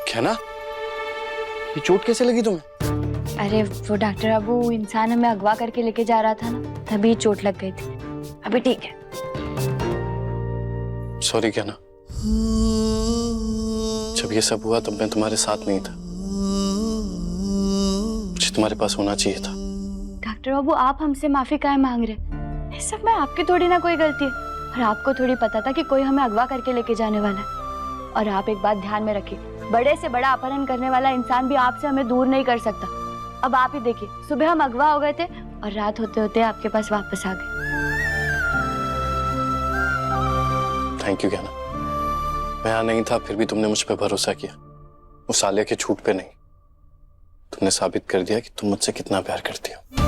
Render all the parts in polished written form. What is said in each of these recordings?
क्या ना, ये चोट कैसे लगी तुम्हें? अरे वो डॉक्टर अबू इंसान हमें अगवा करके लेके जा रहा था ना, तभी चोट लग गई थी। अभी ठीक है। सॉरी क्या ना, जब ये सब हुआ तब मैं तुम्हारे साथ नहीं था। मुझे तुम्हारे पास होना चाहिए था। डॉक्टर बाबू आप हमसे माफी काहे मांग रहे? इस सब में आपकी थोड़ी ना कोई गलती है, और आपको थोड़ी पता था कि कोई हमें अगवा करके लेके जाने वाला है। और आप एक बात ध्यान में रखिए, बड़े से बड़ा अपहरण करने वाला इंसान भी आपसे हमें दूर नहीं कर सकता। अब आप ही देखिए, सुबह हम अगवा हो गए थे और रात होते होते आपके पास वापस आ गए। थैंक यू ज्ञाना। मैं यहाँ नहीं था फिर भी तुमने मुझ पर भरोसा किया, उस आलिया के झूठ पे नहीं। तुमने साबित कर दिया कि तुम मुझसे कितना प्यार करती हो।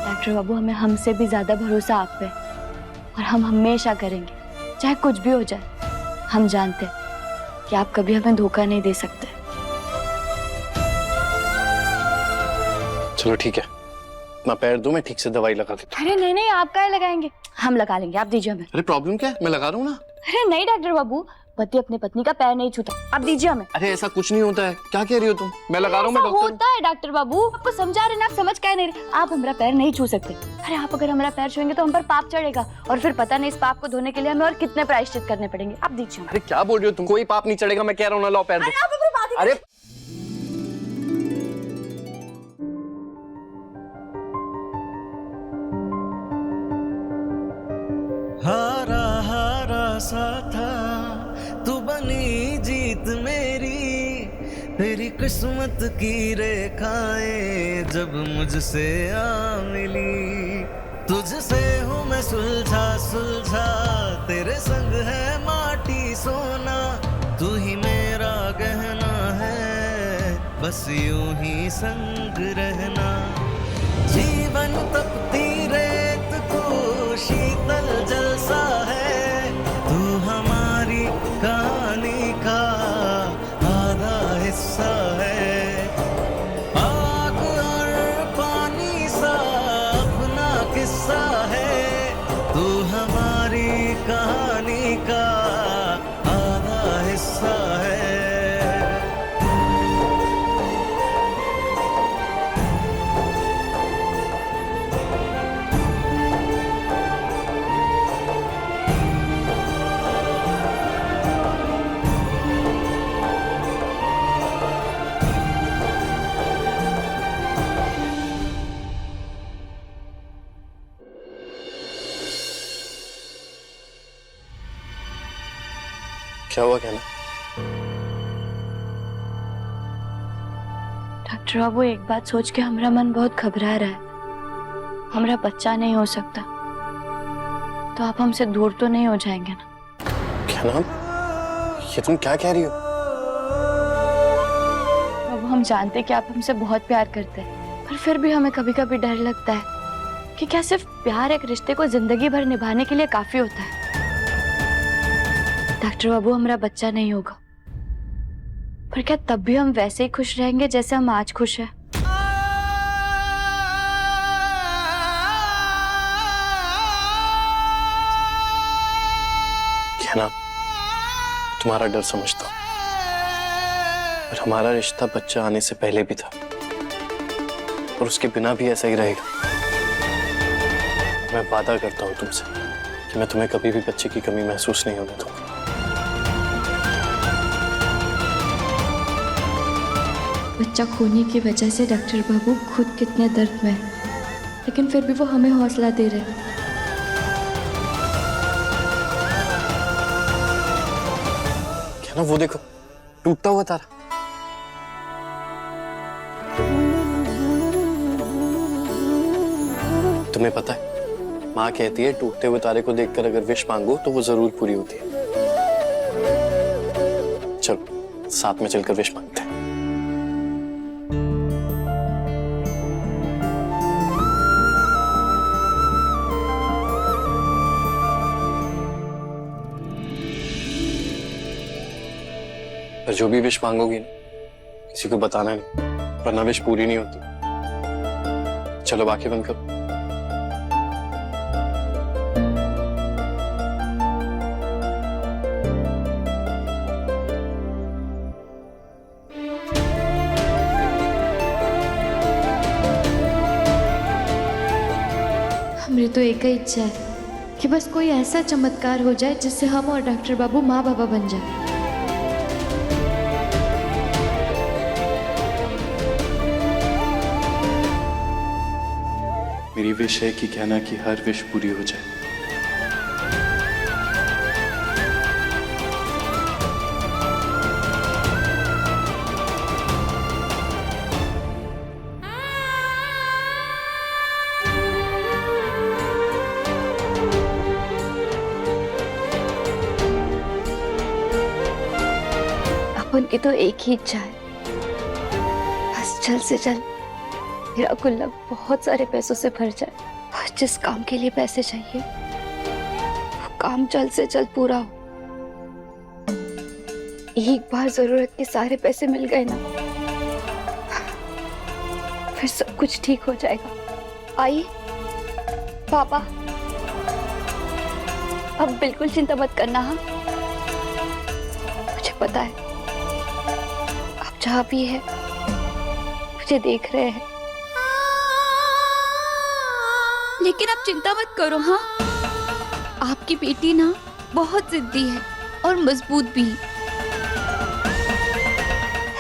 डॉक्टर बाबू हमें हमसे भी ज्यादा भरोसा आप पे, और हम हमेशा करेंगे चाहे कुछ भी हो जाए। हम जानते हैं कि आप कभी हमें धोखा नहीं दे सकते। चलो ठीक है, मैं पैर दूं, मैं ठीक से दवाई लगा देता हूं। अरे नहीं नहीं, आप काहे लगाएंगे, हम लगा लेंगे, आप दीजिए हमें। अरे प्रॉब्लम क्या है, मैं लगा रहा हूं ना। अरे नहीं डॉक्टर बाबू, पति अपने पत्नी का पैर नहीं छूता, आप दीजिए हमें। अरे ऐसा कुछ नहीं होता है, क्या कह रही हो तुम? मैं लगा रहा हूं, मैं डॉक्टर होता है डॉक्टर बाबू, आपको समझा रहे ना, आप समझ क्या नहीं रहे। आप हमारा पैर नहीं छू सकते। अरे आप अगर हमारा पैर छुएंगे तो हम पर पाप चढ़ेगा, और फिर पता नहीं इस पाप को धोने के लिए हमें और कितने प्रायश्चित करने पड़ेंगे। आप दीजिए। अरे क्या बोल रही हो तुम? कोई पाप नहीं चढ़ेगा, मैं कह रहा हूँ ना, लो पैर दो। अरे हारा हारा सा था, तू बनी जीत मेरी। तेरी किस्मत की रेखाएं जब मुझसे आ मिली। तुझसे हूँ मैं सुलझा सुलझा, तेरे संग है माटी सोना। तू ही मेरा गहना है, बस यूं ही संग रहना। जीवन तपती रेत को शीतल जलसा है, तू हमारी कहानी का आधा हिस्सा है। आग और पानी सा अपना किस्सा है, तू हमारी कहानी का आधा हिस्सा है। क्या हुआ क्या ना? डॉक्टर बाबू एक बात सोच के हमारा मन बहुत घबरा रहा है। हमारा बच्चा नहीं हो सकता, तो आप हमसे दूर तो नहीं हो जाएंगे ना? क्या नाम? ये तुम क्या कह रही हो? बाबू हम जानते हैं कि आप हमसे बहुत प्यार करते हैं, पर फिर भी हमें कभी कभी डर लगता है कि क्या सिर्फ प्यार एक रिश्ते को जिंदगी भर निभाने के लिए काफी होता है। डॉक्टर बाबू हमारा बच्चा नहीं होगा, पर क्या तब भी हम वैसे ही खुश रहेंगे जैसे हम आज खुश हैं? क्या ना, तुम्हारा डर समझता हूं, पर हमारा रिश्ता बच्चा आने से पहले भी था, और उसके बिना भी ऐसा ही रहेगा। मैं वादा करता हूं तुमसे कि मैं तुम्हें कभी भी बच्चे की कमी महसूस नहीं होने दूंगा। बच्चा खोने की वजह से डॉक्टर बाबू खुद कितने दर्द में है, लेकिन फिर भी वो हमें हौसला दे रहे हैं। क्या ना, वो देखो टूटता हुआ तारा। तुम्हें पता है, माँ कहती है टूटते हुए तारे को देखकर अगर विश मांगो तो वो जरूर पूरी होती है। चलो साथ में चलकर विश मांगते हैं। पर जो भी विश मांगोगी ना, किसी को बताना नहीं, वरना विश पूरी नहीं होती। चलो आंखें बंद करो। मेरी तो एक ही इच्छा है कि बस कोई ऐसा चमत्कार हो जाए जिससे हम और डॉक्टर बाबू माँ बाबा बन जाए। मेरी विश है कि कहना कि हर विश पूरी हो जाए। अपन की तो एक ही इच्छा है, बस जल्द से जल्द मेरा गुल्लक बहुत सारे पैसों से भर जाए और जिस काम के लिए पैसे चाहिए वो काम जल्द से जल्द पूरा हो। एक बार जरूरत के सारे पैसे मिल गए ना, फिर सब कुछ ठीक हो जाएगा। आई पापा, अब बिल्कुल चिंता मत करना। हाँ, मुझे पता है आप जहाँ भी है मुझे देख रहे हैं, लेकिन आप चिंता मत करो। हाँ, आपकी बेटी ना बहुत जिद्दी है और मजबूत भी।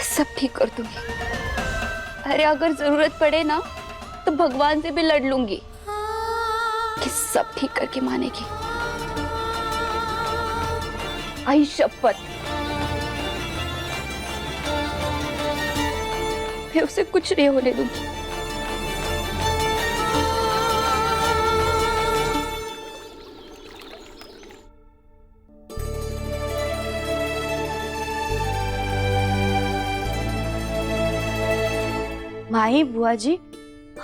सब ठीक कर दूंगी। अरे अगर जरूरत पड़े ना तो भगवान से भी लड़ लूंगी कि सब ठीक करके मानेगी। आई शपथ, मैं उसे कुछ नहीं होने दूंगी। माही, बुआ जी,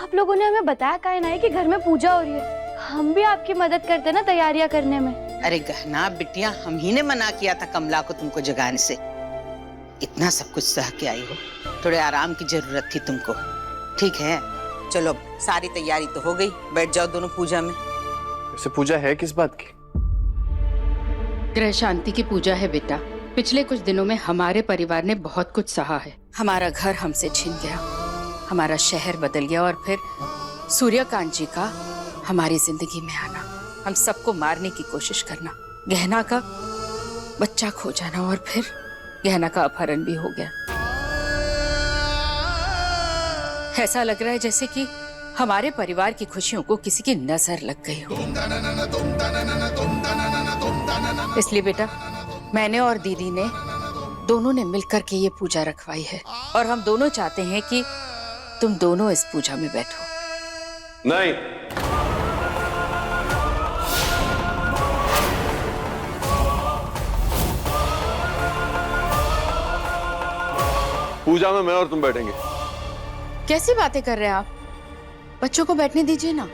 आप लोगों ने हमें बताया काहे ना है कि घर में पूजा हो रही है। हम भी आपकी मदद करते ना तैयारियां करने में। अरे गहना बिटिया, हम ही ने मना किया था कमला को तुमको जगाने से। इतना सब कुछ सह के आई हो, थोड़े आराम की जरूरत थी तुमको। ठीक है, चलो सारी तैयारी तो हो गई, बैठ जाओ दोनों पूजा में। वैसे पूजा है किस बात की? ग्रह शांति की पूजा है बेटा। पिछले कुछ दिनों में हमारे परिवार ने बहुत कुछ सहा है। हमारा घर हमसे छिन गया, हमारा शहर बदल गया और फिर सूर्यकांत जी का हमारी जिंदगी में आना, हम सबको मारने की कोशिश करना, गहना का बच्चा खो जाना और फिर गहना का अपहरण भी हो गया। ऐसा लग रहा है जैसे कि हमारे परिवार की खुशियों को किसी की नजर लग गई हो। इसलिए बेटा, मैंने और दीदी ने दोनों ने मिलकर के ये पूजा रखवाई है और हम दोनों चाहते हैं कि तुम दोनों इस पूजा में बैठो। नहीं, पूजा में मैं और तुम बैठेंगे। कैसी बातें कर रहे हैं आप? बच्चों को बैठने दीजिए ना।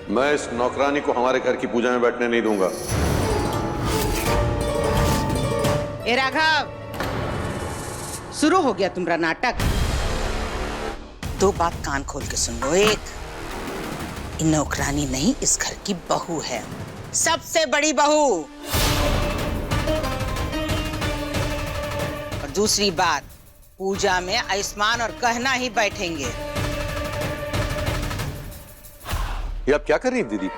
मैं इस नौकरानी को हमारे घर की पूजा में बैठने नहीं दूंगा। ए राघव, शुरू हो गया तुम्हारा नाटक। दो बात कान खोल के सुन लो। एक, इन नौकरानी नहीं, इस घर की बहू है, सबसे बड़ी बहू। और दूसरी बात, पूजा में आयुष्मान और गहना ही बैठेंगे। ये आप क्या कर रही हैं दीदी?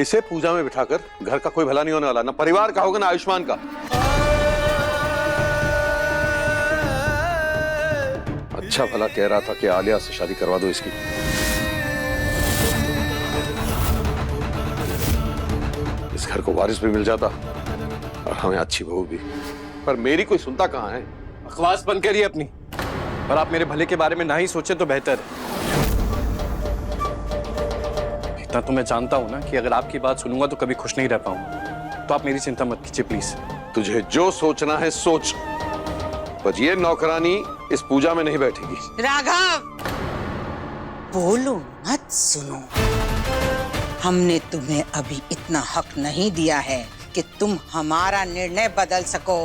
इसे पूजा में बिठाकर घर का कोई भला नहीं होने वाला, ना परिवार का होगा ना आयुष्मान का। अच्छा भला कह रहा था कि आलिया से शादी करवा दो इसकी। इस घर को वारिस भी मिल जाता और हमें अच्छी बहू भी, पर मेरी कोई सुनता कहाँ है। बकवास बंद करिए अपनी, और आप मेरे भले के बारे में ना ही सोचें तो बेहतर है। इतना तो मैं जानता हूं ना कि अगर आपकी बात सुनूंगा तो कभी खुश नहीं रह पाऊंगा, तो आप मेरी चिंता मत कीजिए प्लीज। तुझे जो सोचना है सोच, पर ये नौकरानी इस पूजा में नहीं बैठेगी। राघव, बोलो मत, सुनो। हमने तुम्हें अभी इतना हक नहीं दिया है कि तुम हमारा निर्णय बदल सको।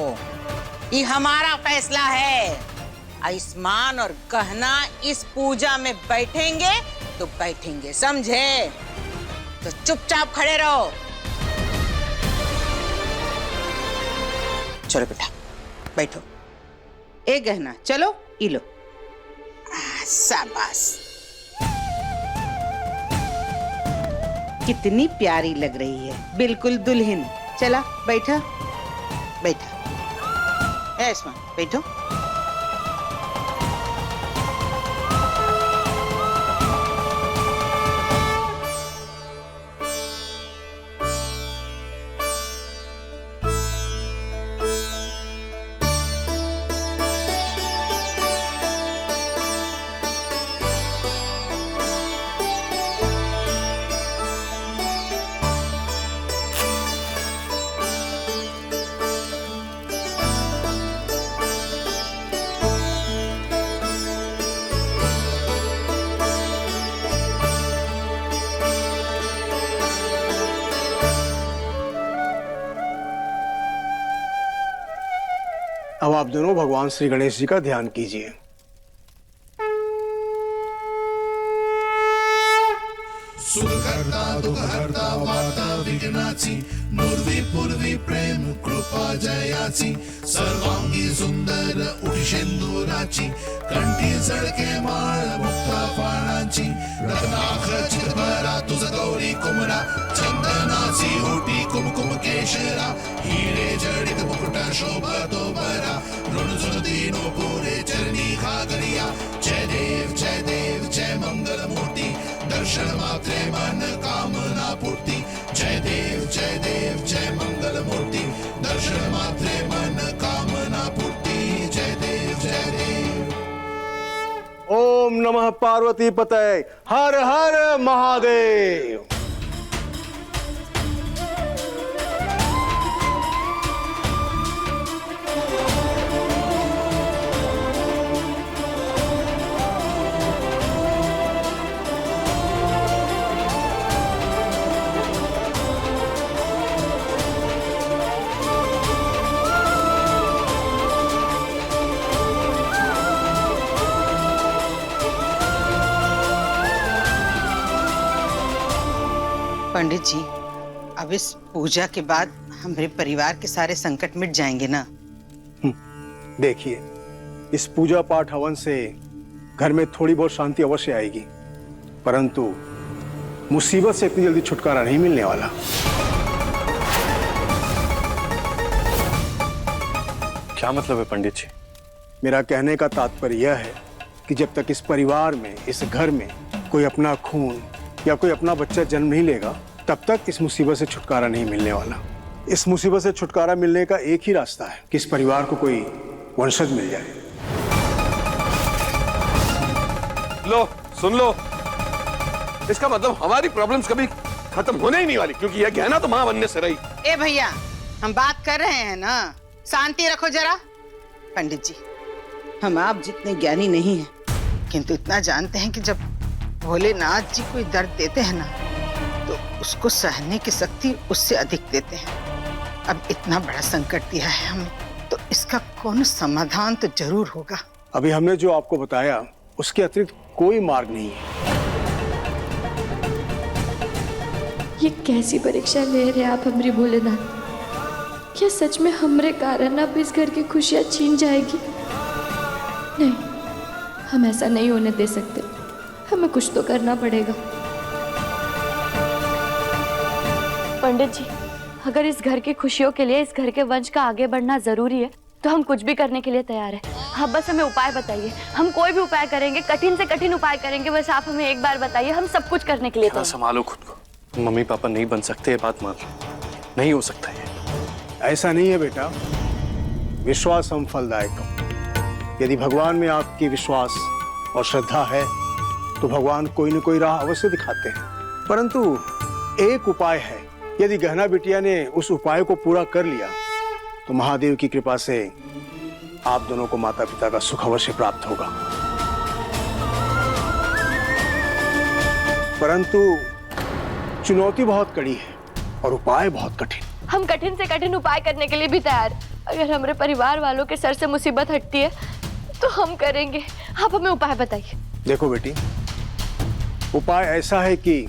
ये हमारा फैसला है। आयुष्मान और गहना इस पूजा में बैठेंगे तो बैठेंगे, समझे? तो चुपचाप खड़े रहो। चलो बेटा, बैठो। ए गहना, चलो, ई लो। शाबाश। कितनी प्यारी लग रही है, बिल्कुल दुल्हन। चला बैठा बैठा। ऐस्मा बैठो। अब आप दोनों भगवान श्री गणेश जी का ध्यान कीजिए। सुखकर्ता दुःखहर्ता वार्ता विघ्नाची नुर्वी पूर्वी प्रेम कृपा जयाची सर्वांगी सुंदर उठी शेंदुराची कंठी झळके माळ मुक्ता फाळाची रत्नाख चितभरा तुझ गौरी कुमरा चंदनाची ओटी कुमकुम केशरा हिरे जडित मुकुट शोभतो बरा ऋणझुण दीनो पुरे चरणी घागरिया जय देव जय मंगल मूर्ती दर्शन मात्रे मन कामना पूर्ति जय देव जय मंगल मूर्ति दर्शन मात्रे मन कामना पूर्ति जय देव। ओम नमः पार्वती पतये हर हर महादेव। पंडित जी, अब इस पूजा के बाद हमारे परिवार के सारे संकट मिट जाएंगे ना? देखिए, इस पूजा पाठ हवन से घर में थोड़ी बहुत शांति अवश्य आएगी, परंतु मुसीबत से इतनी जल्दी छुटकारा नहीं मिलने वाला। क्या मतलब है पंडित जी? मेरा कहने का तात्पर्य यह है कि जब तक इस परिवार में, इस घर में कोई अपना खून या कोई अपना बच्चा जन्म नहीं लेगा, तब तक इस मुसीबत से छुटकारा नहीं मिलने वाला। इस मुसीबत से छुटकारा मिलने का एक ही रास्ता है कि इस परिवार को कोई वंशज मिल जाए। लो सुन लो, इसका मतलब हमारी प्रॉब्लम्स कभी खत्म होने ही नहीं वाली, क्योंकि यह गहना तो मां बनने से रही। ए भैया, हम बात कर रहे हैं ना, शांति रखो जरा। पंडित जी, हम आप जितने ज्ञानी नहीं हैं, किंतु इतना जानते हैं कि जब भोलेनाथ जी कोई दर्द देते हैं ना, तो उसको सहने की शक्ति उससे अधिक देते हैं। अब इतना बड़ा संकट दिया है हमें, तो इसका कौन समाधान तो जरूर होगा। अभी हमने जो आपको बताया, उसके अतिरिक्त कोई मार्ग नहीं है। ये कैसी परीक्षा ले रहे आप हमरे भोलेनाथ? क्या सच में हमरे कारण अब इस घर की खुशियां छीन जाएगी? नहीं, हम ऐसा नहीं होने दे सकते। हमें कुछ तो करना पड़ेगा। पंडित जी, अगर इस घर की खुशियों के लिए इस घर के वंश का आगे बढ़ना जरूरी है, तो हम कुछ भी करने के लिए तैयार हैं। आप बस हमें उपाय बताइए, हम कोई भी उपाय करेंगे, कठिन से कठिन उपाय करेंगे। बस आप हमें एक बार बताइए, हम सब कुछ करने के लिए तैयार हैं। संभालो खुद को। मम्मी पापा नहीं बन सकते, ये बात मान लो। नहीं हो सकता ये। ऐसा नहीं है बेटा, विश्वास हम फलदायक। यदि भगवान में आपकी विश्वास और श्रद्धा है, तो भगवान कोई न कोई राह अवश्य दिखाते हैं। परंतु एक उपाय है, यदि गहना बिटिया ने उस उपाय को पूरा कर लिया, तो महादेव की कृपा से आप दोनों को माता पिता का सुख अवश्य प्राप्त होगा। परंतु चुनौती बहुत कड़ी है और उपाय बहुत कठिन। हम कठिन से कठिन उपाय करने के लिए भी तैयार। अगर हमारे परिवार वालों के सर से मुसीबत हटती है, तो हम करेंगे। आप हमें उपाय बताइए। देखो बेटी, उपाय ऐसा है कि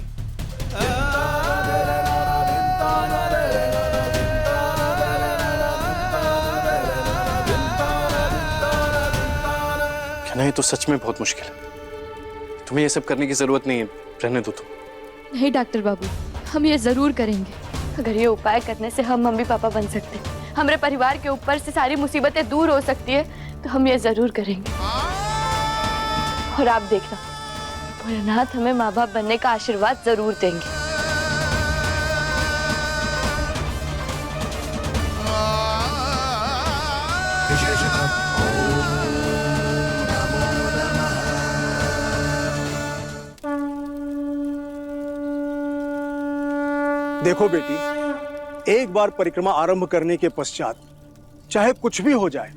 कहना ये तो सच में बहुत मुश्किल है। तुम्हें ये सब करने की जरूरत नहीं है, रहने दो तुम। नहीं डॉक्टर बाबू, हम ये जरूर करेंगे। अगर ये उपाय करने से हम मम्मी पापा बन सकते, हमारे परिवार के ऊपर से सारी मुसीबतें दूर हो सकती है, तो हम ये जरूर करेंगे। और आप देखना, भोलेनाथ हमें माँ बाप बनने का आशीर्वाद जरूर देंगे। देखो बेटी, एक बार परिक्रमा आरंभ करने के पश्चात चाहे कुछ भी हो जाए,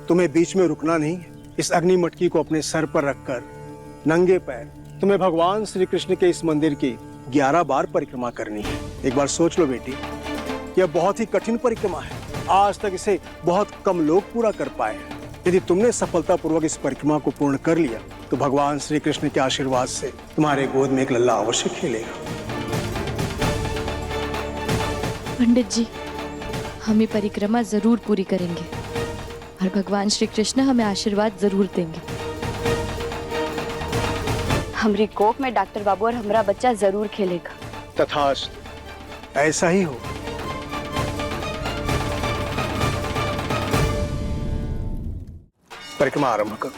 तुम्हें बीच में रुकना नहीं है। इस अग्नि मटकी को अपने सर पर रखकर नंगे पैर तुम्हें भगवान श्री कृष्ण के इस मंदिर की 11 बार परिक्रमा करनी है। एक बार सोच लो बेटी, यह बहुत ही कठिन परिक्रमा है। आज तक इसे बहुत कम लोग पूरा कर पाए हैं। यदि तुमने सफलतापूर्वक इस परिक्रमा को पूर्ण कर लिया, तो भगवान श्री कृष्ण के आशीर्वाद से तुम्हारे गोद में एक लल्ला अवश्य खेलेगा। पंडित जी, हम ये परिक्रमा जरूर पूरी करेंगे और भगवान श्री कृष्ण हमें आशीर्वाद जरूर देंगे। हमारी कोख में डॉक्टर बाबू और हमारा बच्चा जरूर खेलेगा। तथास्तु, ऐसा ही हो। परिक्रमा आरंभ करो।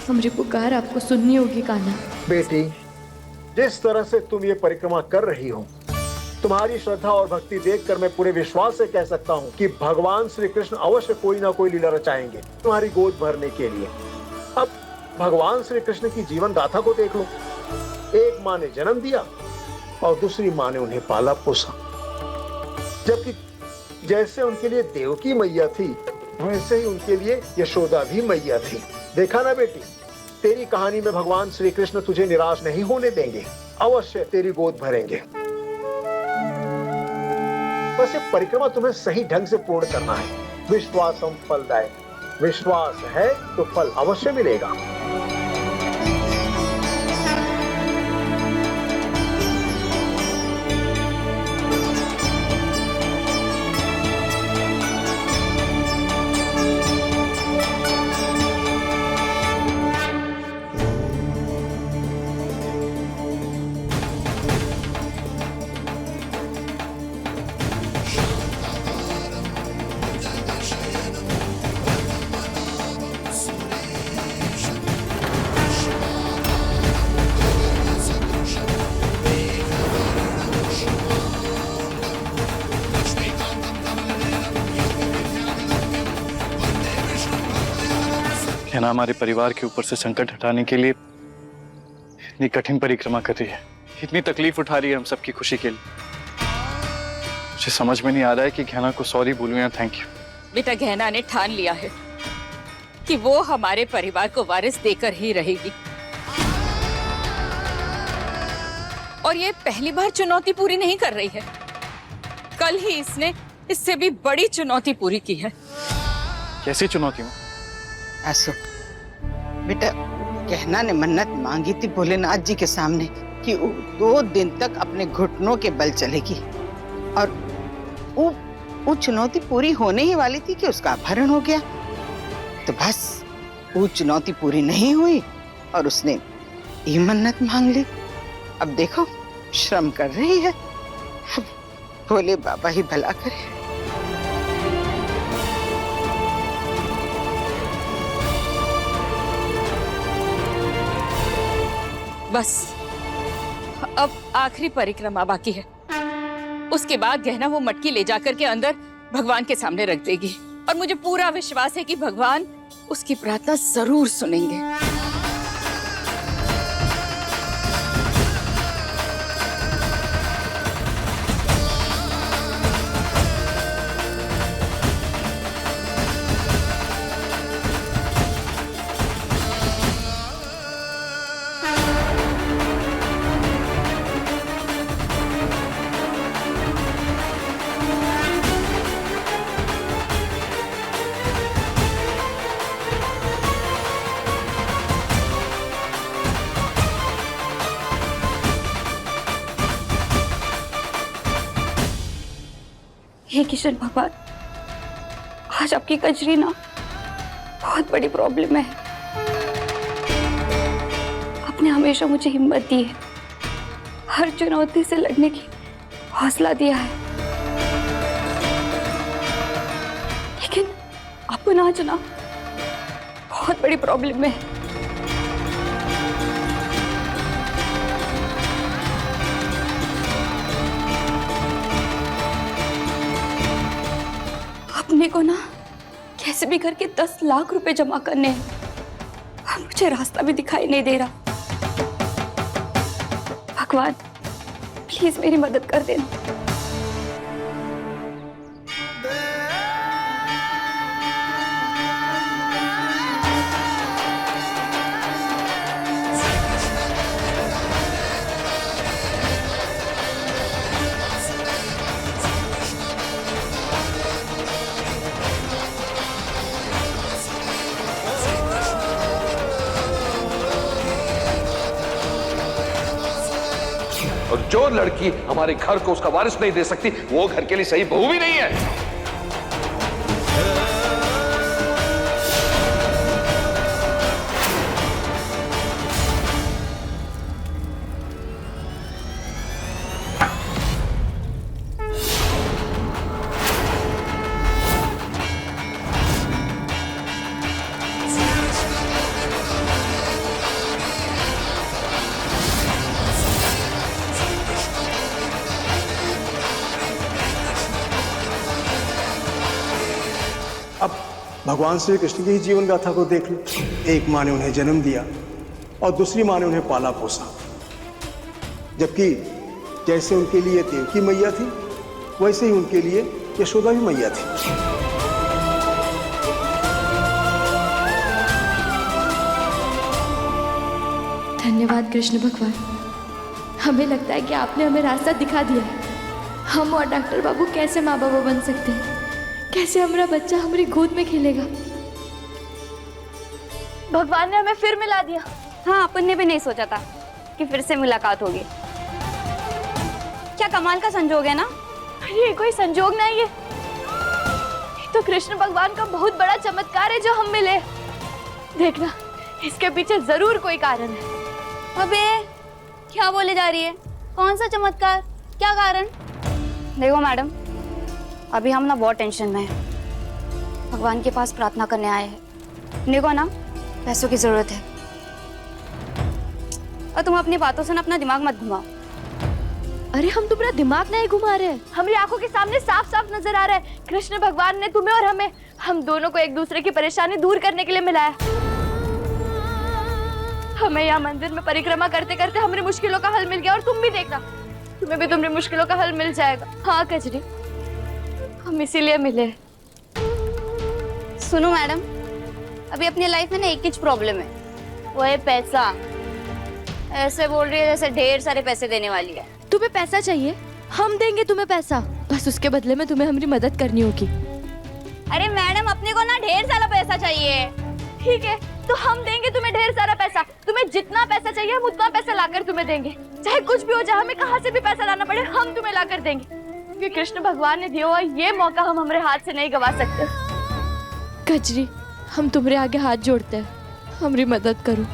हमारी पुकार आपको सुननी होगी कान्हा। बेटी, जिस तरह से तुम ये परिक्रमा कर रही हो, तुम्हारी श्रद्धा और भक्ति देखकर मैं पूरे विश्वास से कह सकता हूँ कि भगवान श्री कृष्ण अवश्य कोई ना कोई लीला रचाएंगे तुम्हारी गोद भरने के लिए। अब भगवान श्री कृष्ण की जीवन गाथा को देख लो। एक माँ ने जन्म दिया और दूसरी माँ ने उन्हें पाला पोसा। जबकि जैसे उनके लिए देवकी मैया थी, वैसे ही उनके लिए यशोदा भी मैया थी। देखा ना बेटी, तेरी कहानी में भगवान श्री कृष्ण तुझे निराश नहीं होने देंगे, अवश्य तेरी गोद भरेंगे। बस ये परिक्रमा तुम्हें सही ढंग से पूर्ण करना है। विश्वासम फलदायक, विश्वास है तो फल अवश्य मिलेगा। है ना, हमारे परिवार के ऊपर से संकट हटाने के लिए इतनी कठिन परिक्रमा कर रही है, इतनी तकलीफ उठा रही है हम सबकी खुशी के लिए। मुझे समझ में नहीं आ रहा है कि गहना को सॉरी बोलूं या थैंक यू। बेटा, गहना ने ठान लिया है कि वो हमारे परिवार को वारिस देकर ही रहेगी। और ये पहली बार चुनौती पूरी नहीं कर रही है, कल ही इसने इससे भी बड़ी चुनौती पूरी की है। कैसी चुनौती हो? असो बेटा, गहना ने मन्नत मांगी थी भोलेनाथ जी के सामने कि वो 2 दिन तक अपने घुटनों के बल चलेगी, और वो चुनौती पूरी होने ही वाली थी कि उसका अपहरण हो गया। तो बस वो चुनौती पूरी नहीं हुई और उसने ये मन्नत मांग ली। अब देखो, श्रम कर रही है। अब भोले बाबा ही भला करे। बस अब आखिरी परिक्रमा बाकी है। उसके बाद गहना वो मटकी ले जाकर के अंदर भगवान के सामने रख देगी, और मुझे पूरा विश्वास है कि भगवान उसकी प्रार्थना जरूर सुनेंगे। हे किशन भगवान, आज आपकी कजरी ना बहुत बड़ी प्रॉब्लम है। आपने हमेशा मुझे हिम्मत दी है, हर चुनौती से लड़ने की हौसला दिया है, लेकिन आपको ना चुना बहुत बड़ी प्रॉब्लम है। अपने को ना कैसे भी करके 10 लाख रुपए जमा करने हैं और मुझे रास्ता भी दिखाई नहीं दे रहा। भगवान प्लीज मेरी मदद कर देना। और जो लड़की हमारे घर को उसका वारिस नहीं दे सकती, वो घर के लिए सही बहू भी नहीं है। अब भगवान श्री कृष्ण की ही जीवन गाथा को देख लो। एक माँ ने उन्हें जन्म दिया और दूसरी माँ ने उन्हें पाला पोसा, जबकि जैसे उनके लिए देवकी मैया थी वैसे ही उनके लिए यशोदा भी मैया थी। धन्यवाद कृष्ण भगवान, हमें लगता है कि आपने हमें रास्ता दिखा दिया है। हम और डॉक्टर बाबू कैसे माँ बाबा बन सकते हैं, कैसे हमारा बच्चा हमारी गोद में खेलेगा। भगवान ने हमें फिर मिला दिया। हाँ, अपन ने भी नहीं सोचा था कि फिर से मुलाकात होगी। क्या कमाल का संजोग है ना। ये कोई संजोग नहीं है, ये तो कृष्ण भगवान का बहुत बड़ा चमत्कार है जो हम मिले। देखना, इसके पीछे जरूर कोई कारण है। अबे क्या बोले जा रही है, कौन सा चमत्कार, क्या कारण? देखो मैडम, अभी हम ना बहुत टेंशन में हैं। भगवान के पास प्रार्थना करने आए हैं। देखो ना, पैसों की जरूरत है, और तुम अपनी बातों से ना अपना दिमाग मत घुमाओ। अरे हम तुम्हारा दिमाग नहीं घुमा रहे हैं, हमारी आंखों के सामने साफ साफ नजर आ रहा है कृष्ण भगवान ने तुम्हें और हमें, हम दोनों को एक दूसरे की परेशानी दूर करने के लिए मिलाया। हमें यहाँ मंदिर में परिक्रमा करते करते हमारी मुश्किलों का हल मिल गया, और तुम भी देखना, तुम्हें भी तुम्हारी मुश्किलों का हल मिल जाएगा। हाँ कजरी, हम इसीलिए मिले। सुनो मैडम, अभी अपनी लाइफ में ना एक ही प्रॉब्लम है, वो है पैसा। ऐसे बोल रही है जैसे ढेर सारे पैसे देने वाली है। तुम्हें पैसा चाहिए, हम देंगे तुम्हें पैसा, बस उसके बदले में तुम्हें हमारी मदद करनी होगी। अरे मैडम, अपने को ना ढेर सारा पैसा चाहिए। ठीक है, तो हम देंगे तुम्हें ढेर सारा पैसा। तुम्हें जितना पैसा चाहिए हम उतना पैसा लाकर तुम्हें देंगे, चाहे कुछ भी हो जाए, हमें कहाँ से भी पैसा लाना पड़े, हम तुम्हें लाकर देंगे, क्योंकि कृष्ण भगवान ने दिया हुआ ये मौका हम हमारे हाथ से नहीं गवा सकते। कजरी, हम तुम्हारे आगे हाथ जोड़ते हैं, हमारी मदद करो।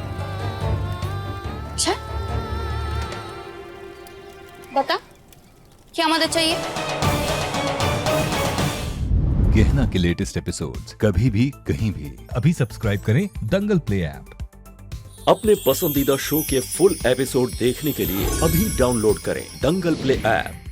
बता, क्या मदद चाहिए? गहना के लेटेस्ट एपिसोड्स कभी भी कहीं भी अभी सब्सक्राइब करें दंगल प्ले ऐप। अपने पसंदीदा शो के फुल एपिसोड देखने के लिए अभी डाउनलोड करें दंगल प्ले ऐप।